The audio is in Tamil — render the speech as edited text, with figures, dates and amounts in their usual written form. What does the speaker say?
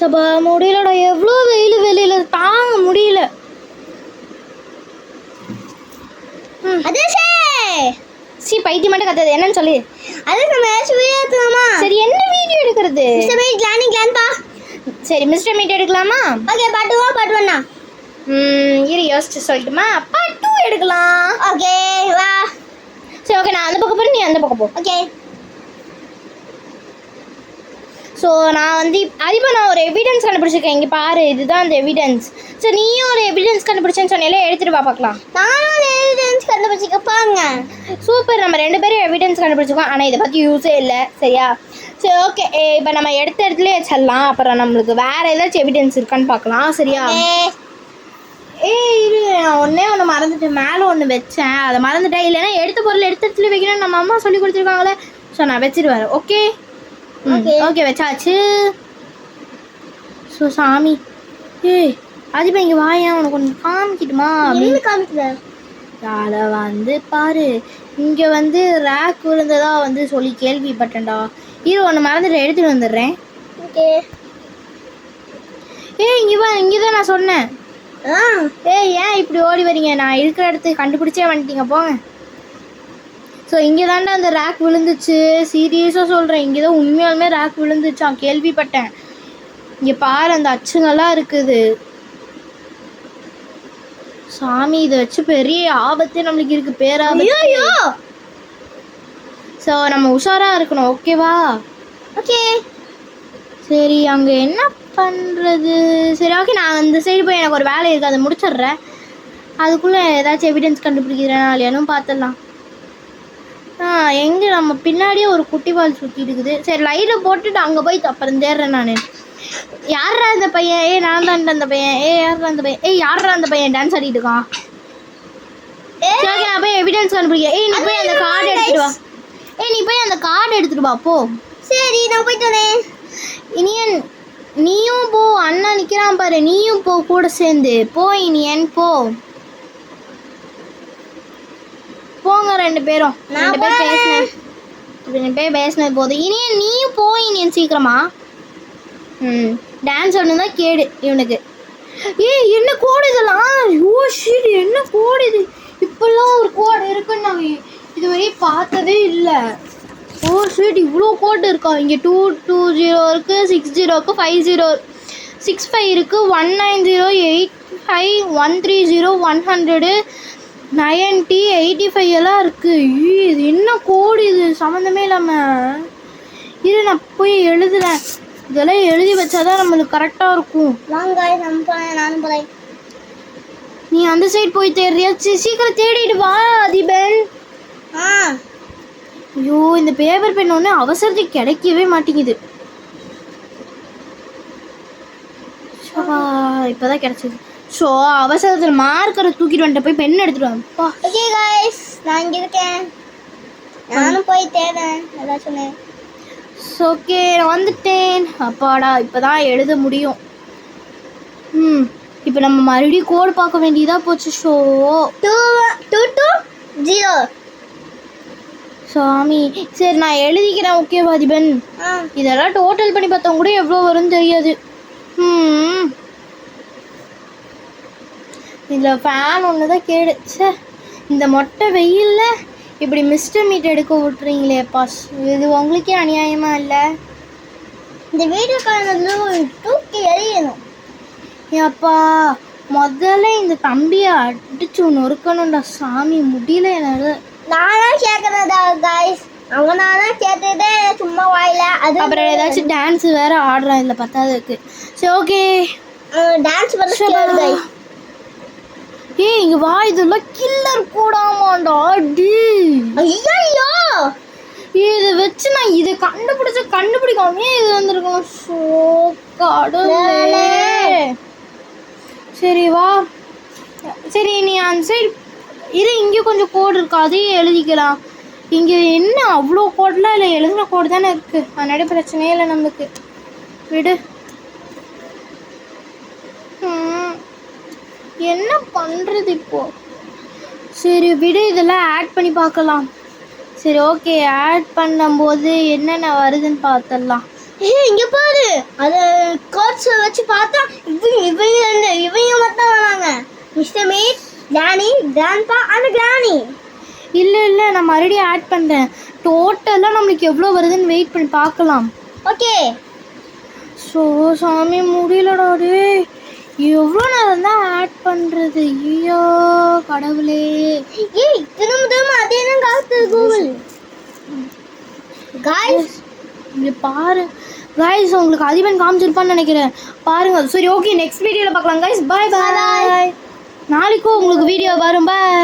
சபா முடியலடா, எவ்வளோ வெயில் வெளியில தாங்க முடியல. அதே சி பைத்தியம் மட்டும் கத்துது, என்னன்னு சொல்லு. அது நம்ம வீடியோ எடுக்கலாமா? சரி, என்ன வீடியோ எடுக்கிறது? மிஸ்டர் மீட் கிளான் பா. சரி, மிஸ்டர் மீட் எடுக்கலாமா? ஓகே, பார்ட் 1 பார்ட் 1 இரு யோசிச்சு சொல்லட்டுமா? பார்ட் 2 எடுக்கலாம். ஓகே வா. சரி ஓகே, நான் அந்த பக்கம் போகிறேன், நீ அந்த பக்கம் போ. ஓகே. ஸோ நான் வந்து இப்போ நான் ஒரு எவிடன்ஸ் கண்டுபிடிச்சிருக்கேன். இங்கே பாரு, இதுதான் அந்த எவிடன்ஸ். ஸோ நீயும் ஒரு எவிடன்ஸ் கண்டுபிடிச்சேன்னு சொன்னாலே எடுத்துகிட்டு வா பார்க்கலாம். நானும் எவிடன்ஸ் கண்டுபிடிச்சிக்கப்பாங்க. சூப்பர், நம்ம 2 பேரும் எவிடன்ஸ் கண்டுபிடிச்சிருக்கோம். ஆனால் இதை பற்றி யூஸே இல்லை, சரியா? சரி ஓகே, இப்போ நம்ம எடுத்த இடத்துல வச்சிடலாம். அப்புறம் நம்மளுக்கு வேறு ஏதாச்சும் எவிடன்ஸ் இருக்கான்னு பார்க்கலாம், சரியா? இரு, நான் ஒன்று மறந்துட்டேன். மேலே ஒன்று வச்சேன், அதை மறந்துட்டேன். இல்லைன்னா எடுத்த பொருள் எடுத்த இடத்துல வைக்கணும்னு நம்ம அம்மா சொல்லி கொடுத்துருக்காங்களே. ஸோ நான் வச்சுட்டு வரேன். ஓகே ஓகே, வச்சாச்சு. ஸோ சாமி, அதிபா இங்கே வாயேன், உனக்கு ஒன்று காமிக்கிட்டுமா? காமிக்கிறேன். அதை வந்து பாரு, இங்கே வந்து ரேக் விழுந்ததா வந்து சொல்லி கேள்விப்பட்டேன்டா. இரு, ஒன்று மறந்துட்டு எடுத்துகிட்டு வந்துடுறேன். ஓகே. இங்கே தான் நான் சொன்னேன். ஏன் இப்படி ஓடி வரீங்க? நான் இருக்கிற இடத்துக்கு கண்டுபிடிச்சே வந்துட்டீங்க, போங்க. ஸோ இங்கே தாண்டா அந்த ரேக் விழுந்துச்சு. சீரியஸாக சொல்கிறேன், இங்கே தான் உண்மையாலுமே ரேக் விழுந்துச்சான், கேள்விப்பட்டேன். இங்கே பாரு, அந்த அச்சுங்கெல்லாம் இருக்குது. சாமி, இதை வச்சு பெரிய ஆபத்தே நம்மளுக்கு இருக்குது, பேராபத்து. ஸோ நம்ம உஷாராக இருக்கணும், ஓகேவா? ஓகே. சரி, அங்கே என்ன பண்ணுறது? சரி ஓகே, நான் அந்த சைடு போய் எனக்கு ஒரு வேலை இருக்குது, அதை முடிச்சிடுறேன். அதுக்குள்ளே ஏதாச்சும் எவிடன்ஸ் கண்டுபிடிக்கிறேன் இல்லையானும் பார்த்துடலாம். எங்கே நம்ம பின்னாடியே ஒரு குட்டி பால் சுற்றி இருக்குது. சரி, லைட்டை போட்டுட்டு அங்கே போய் அப்புறம் தேடுறேன் நான். யாரா அந்த பையன்? நான் தான் அந்த பையன். யாரா அந்த பையன்? யாரா அந்த பையன் டான்ஸ் ஆடிட்டு இருக்கான்? சரி, நான் போய் எவிடன்ஸ் கண்டுபிடிக்கிறேன். நீ போய் அந்த கார்டு எடுத்துட்டு வா. நீ போய் அந்த கார்டு எடுத்துட்டு வா, போ. சரி, நான் போயிட்டு வரேன். இனியன், நீயும் போ. அண்ணா நிற்கிறான் பாரு, நீயும் போ கூட சேர்ந்து. போ இனியன், போ. போங்க 2 பேரும். 2 பேர் பேசினேன். 2 பேர் பேசினது போதும். இனியன், நீயும் போ இனியன், சீக்கிரமா. டான்ஸ் ஒன்று தான் கேடு இவனுக்கு. என்ன கோடு இதெல்லாம்? ஷிட், என்ன கோடு இது? இப்பெல்லாம் ஒரு கோடு இருக்குன்னு நான் இதுவரை பார்த்ததே இல்லை. ஷிட், இவ்வளோ கோடு இருக்கா? இங்கே 220 இருக்குது, 60 இருக்குது, 50 65 இருக்குது, 190 85 130 100 90 85 எல்லாம் இருக்குது. இது என்ன கோடு இது? சம்மந்தமே இல்லாமல். இது நான் போய் எழுதுறேன். இதெல்லாம் எழுதி வச்சாதான் நம்மளுக்கு கரெக்டாக இருக்கும். நானும் போகிறேன். நீ அந்த சைடு போய் தேடுறியா? சீக்கிரம் தேடிட்டு வா அதிபன். ஐயோ, இந்த பேப்பர் பென் ஒன்று அவசரத்துக்கு கிடைக்கவே மாட்டேங்குது. இப்போதான் கிடைச்சது. ஸோ அவசரத்தில் மார்க்கரை தூக்கிட்டு வந்துட்டு போய் பென் எடுத்துட்டு வாப்பா. ஓகே கைஸ், நான் இங்கே இருக்கேன். நானும் போய் தேடுறேன். அதான் சொன்னேன். ஓகே, நான் வந்துட்டேன். அப்பாடா, இப்போ தான் எழுத முடியும். இப்போ நம்ம மறுபடியும் கோடு பார்க்க வேண்டியதாக போச்சு. ஷோ 220 சாமி. சரி, நான் எழுதிக்கிறேன். ஓகேவா அதிபன்? இதெல்லாம் டோட்டல் பண்ணி பார்த்தவங்க கூட எவ்வளோ வரும்னு தெரியாது. இதில் ஃபேன் ஒன்று தான் கேடு. சார், இந்த மொட்டை வெயிலில் இப்படி மிஸ்டர் மீட் எடுக்க விட்றீங்களே பாஸ், இது உங்களுக்கே அநியாயமாக இல்லை? இந்த வீடியோ காரணத்தில் தூக்கி எறியணும். ஏப்பா, முதல்ல இந்த தம்பியை அடிச்சு நொறுக்கணும்டா சாமி, முடியல எனக்கு. நானும் கேட்குறதா கைஸ், அவங்க நானும் கேட்டுட்டு சும்மா வாயில அது. அப்புறம் ஏதாச்சும் டான்ஸ் வேறு ஆடுறான் இதில் பத்தாததுக்கு. சரி ஓகே, டான்ஸ் பண்ண. இங்க வா, இதெல்லாம் கில்லர் கூடாமாண்டா. ஐயோ, இதை வச்சு நான் இதை கண்டுபிடிக்காமே இது வந்திருக்கணும். ஸோ கடவுளே. சரி வா. சரி, நீ அந்த சைடு இரு. இங்கே கொஞ்சம் கோடு இருக்கு, அதையும் எழுதிக்கலாம். இங்கே என்ன அவ்வளோ கோடெலாம் இல்லை, எழுதுன கோடு தானே இருக்குது. அதனால பிரச்சனையே இல்லை நம்மளுக்கு, விடு. என்ன பண்ணுறது இப்போ? சரி விடு, இதெல்லாம் ஆட் பண்ணி பார்க்கலாம். சரி ஓகே, ஆட் பண்ணும்போது என்னென்ன வருதுன்னு பார்த்துடலாம். இங்கே பாரு, அது கோட்ஸ் வச்சு பார்த்தா இவங்க மட்டும் வராங்க. Mister meet, granny, grandpa and granny. இல்லை நான் மறுபடியும் ஆட் பண்ணுறேன். டோட்டலாக நம்மளுக்கு எவ்வளோ வருதுன்னு வெயிட் பண்ணி பார்க்கலாம். ஓகே. ஸோ சாமி முடியலடா டே. எவ்வளோ நேரம் தான் ஆட் பண்ணுறது? ஐயோ கடவுளே. ஏய் திரும்ப அதே தான் காத்து கூகுள். காய்ஸ் இங்கே பாரு காய்ஸ், உங்களுக்கு அதிபன் காமிச்சிருப்பான்னு நினைக்கிறேன். பாருங்கள். சரி ஓகே, நெக்ஸ்ட் வீடியோவில் பார்க்கலாம் காய்ஸ். பாய் பாய். நாளைக்கும் உங்களுக்கு வீடியோ வரும். பாய்.